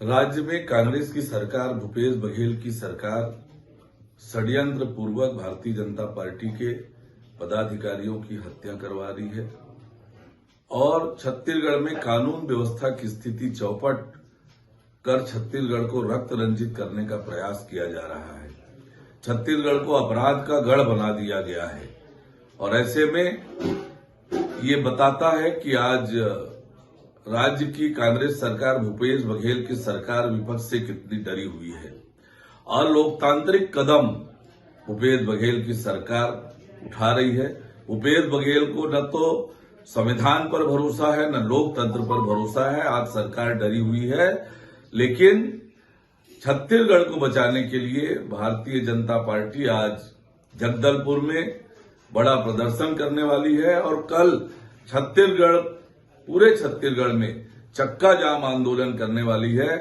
राज्य में कांग्रेस की सरकार, भूपेश बघेल की सरकार षड्यंत्र पूर्वक भारतीय जनता पार्टी के पदाधिकारियों की हत्या करवा रही है और छत्तीसगढ़ में कानून व्यवस्था की स्थिति चौपट कर छत्तीसगढ़ को रक्त रंजित करने का प्रयास किया जा रहा है। छत्तीसगढ़ को अपराध का गढ़ बना दिया गया है और ऐसे में ये बताता है कि आज राज्य की कांग्रेस सरकार, भूपेश बघेल की सरकार विपक्ष से कितनी डरी हुई है। अलोकतांत्रिक कदम भूपेश बघेल की सरकार उठा रही है। भूपेश बघेल को न तो संविधान पर भरोसा है, न लोकतंत्र पर भरोसा है। आज सरकार डरी हुई है, लेकिन छत्तीसगढ़ को बचाने के लिए भारतीय जनता पार्टी आज जगदलपुर में बड़ा प्रदर्शन करने वाली है और कल पूरे छत्तीसगढ़ में चक्का जाम आंदोलन करने वाली है।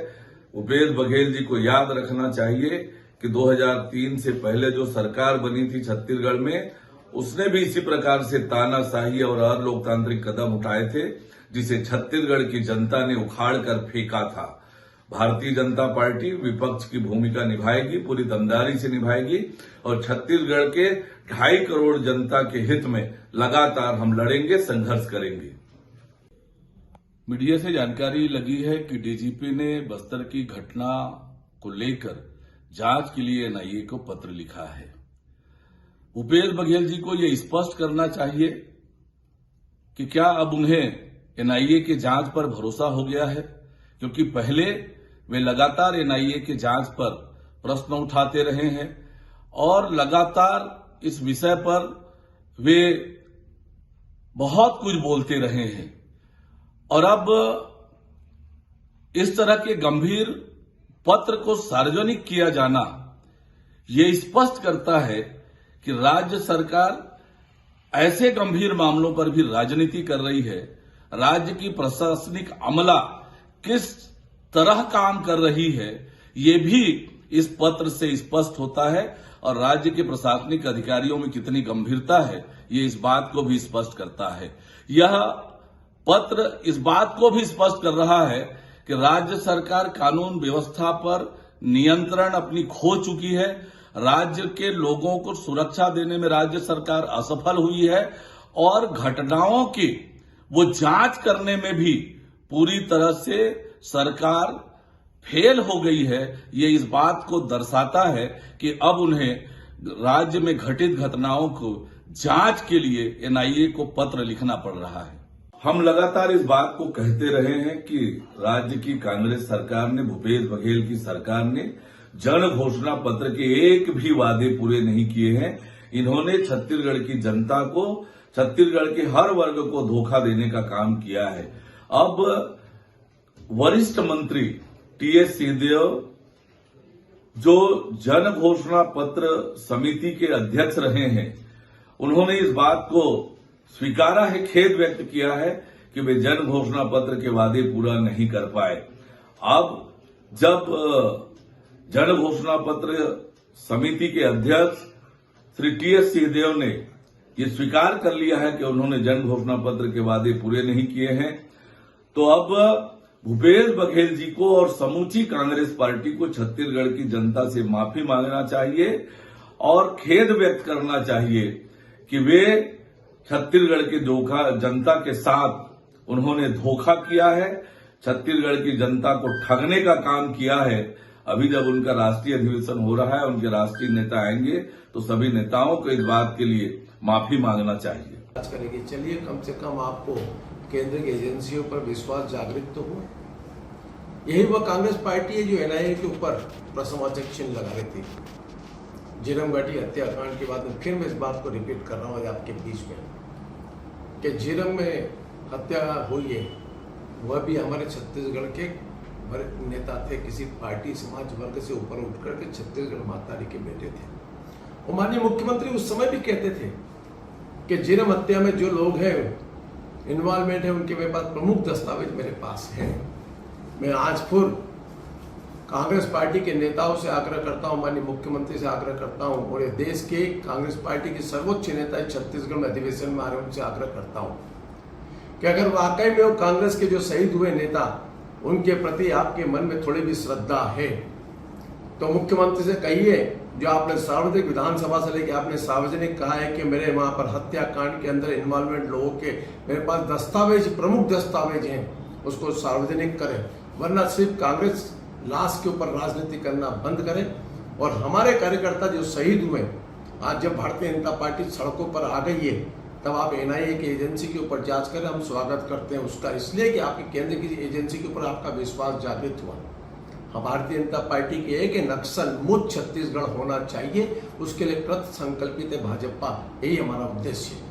भूपेश बघेल जी को याद रखना चाहिए कि 2003 से पहले जो सरकार बनी थी छत्तीसगढ़ में, उसने भी इसी प्रकार से तानाशाही और अलोकतांत्रिक कदम उठाए थे, जिसे छत्तीसगढ़ की जनता ने उखाड़ कर फेंका था। भारतीय जनता पार्टी विपक्ष की भूमिका निभाएगी, पूरी दमदारी से निभाएगी और छत्तीसगढ़ के 2.5 करोड़ जनता के हित में लगातार हम लड़ेंगे, संघर्ष करेंगे। मीडिया से जानकारी लगी है कि डीजीपी ने बस्तर की घटना को लेकर जांच के लिए एनआईए को पत्र लिखा है। भूपेश बघेल जी को यह स्पष्ट करना चाहिए कि क्या अब उन्हें एनआईए के जांच पर भरोसा हो गया है, क्योंकि पहले वे लगातार एनआईए के जांच पर प्रश्न उठाते रहे हैं और लगातार इस विषय पर वे बहुत कुछ बोलते रहे हैं और अब इस तरह के गंभीर पत्र को सार्वजनिक किया जाना ये स्पष्ट करता है कि राज्य सरकार ऐसे गंभीर मामलों पर भी राजनीति कर रही है। राज्य की प्रशासनिक अमला किस तरह काम कर रही है, ये भी इस पत्र से स्पष्ट होता है और राज्य के प्रशासनिक अधिकारियों में कितनी गंभीरता है, ये इस बात को भी स्पष्ट करता है। यह पत्र इस बात को भी स्पष्ट कर रहा है कि राज्य सरकार कानून व्यवस्था पर नियंत्रण अपनी खो चुकी है। राज्य के लोगों को सुरक्षा देने में राज्य सरकार असफल हुई है और घटनाओं की वो जांच करने में भी पूरी तरह से सरकार फेल हो गई है। ये इस बात को दर्शाता है कि अब उन्हें राज्य में घटित घटनाओं को जांच के लिए एनआईए को पत्र लिखना पड़ रहा है। हम लगातार इस बात को कहते रहे हैं कि राज्य की कांग्रेस सरकार ने, भूपेश बघेल की सरकार ने जन घोषणा पत्र के एक भी वादे पूरे नहीं किए हैं। इन्होंने छत्तीसगढ़ की जनता को, छत्तीसगढ़ के हर वर्ग को धोखा देने का काम किया है। अब वरिष्ठ मंत्री टीएस सिंहदेव, जो जन घोषणा पत्र समिति के अध्यक्ष रहे हैं, उन्होंने इस बात को स्वीकारा है, खेद व्यक्त किया है कि वे जन घोषणा पत्र के वादे पूरा नहीं कर पाए। अब जब जन घोषणा पत्र समिति के अध्यक्ष श्री टीएस सिंहदेव ने ये स्वीकार कर लिया है कि उन्होंने जन घोषणा पत्र के वादे पूरे नहीं किए हैं, तो अब भूपेश बघेल जी को और समूची कांग्रेस पार्टी को छत्तीसगढ़ की जनता से माफी मांगना चाहिए और खेद व्यक्त करना चाहिए कि वे छत्तीसगढ़ के जनता के साथ उन्होंने धोखा किया है, छत्तीसगढ़ की जनता को ठगने का काम किया है। अभी जब उनका राष्ट्रीय अधिवेशन हो रहा है, उनके राष्ट्रीय नेता आएंगे तो सभी नेताओं को इस बात के लिए माफी मांगना चाहिए। करेंगे। चलिए, कम से कम आपको केंद्र की एजेंसियों पर विश्वास जागृत तो हुआ। यही वह कांग्रेस पार्टी है जो एनआईए के ऊपर प्रश्नवाचक चिन्ह लगा रही थी। झीरम घाटी हत्याकांड के बाद में फिर मैं इस बात को रिपीट कर रहा हूँ आपके बीच में कि झीरम में हत्या हुई है, वह भी हमारे छत्तीसगढ़ के बड़े नेता थे, किसी पार्टी समाज वर्ग से ऊपर उठ करके छत्तीसगढ़ मातारी के बेटे थे। और माननीय मुख्यमंत्री उस समय भी कहते थे कि झीरम हत्या में जो लोग हैं इन्वॉल्वमेंट है, उनके मेरे पास प्रमुख दस्तावेज मेरे पास है। मैं आज फिर कांग्रेस पार्टी के नेताओं से आग्रह करता हूं, माननीय मुख्यमंत्री से आग्रह करता हूं और देश के कांग्रेस पार्टी के सर्वोच्च नेता छत्तीसगढ़ में अधिवेशन में आ रहे उनसे आग्रह करता हूं कि अगर वाकई में वो कांग्रेस के जो शहीद हुए नेता उनके प्रति आपके मन में थोड़ी भी श्रद्धा है तो मुख्यमंत्री से कहिए, जो आपने सार्वजनिक विधानसभा से लेकर आपने सार्वजनिक कहा है कि मेरे वहां पर हत्याकांड के अंदर इन्वॉल्वमेंट लोगों के मेरे पास दस्तावेज, प्रमुख दस्तावेज हैं, उसको सार्वजनिक करें, वरना सिर्फ कांग्रेस लाश के ऊपर राजनीति करना बंद करे। और हमारे कार्यकर्ता जो शहीद हुए, आज जब भारतीय जनता पार्टी सड़कों पर आ गई है, तब आप एनआईए की एजेंसी के ऊपर जांच करें। हम स्वागत करते हैं उसका, इसलिए कि आपके केंद्र की एजेंसी के ऊपर आपका विश्वास जागृत हुआ। भारतीय जनता पार्टी की है कि नक्सल मुक्त छत्तीसगढ़ होना चाहिए, उसके लिए कृत संकल्पित है भाजपा, यही हमारा उद्देश्य है।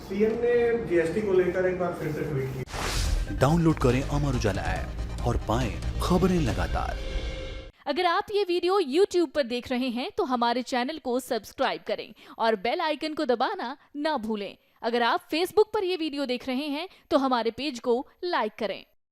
सीएम ने जीएसटी को लेकर एक बार फिर से ट्वीट किया। डाउनलोड करें अमर उजाला ऐप और पाएं खबरें लगातार। अगर आप ये वीडियो YouTube पर देख रहे हैं तो हमारे चैनल को सब्सक्राइब करें और बेल आइकन को दबाना ना भूलें। अगर आप Facebook पर ये वीडियो देख रहे हैं तो हमारे पेज को लाइक करें।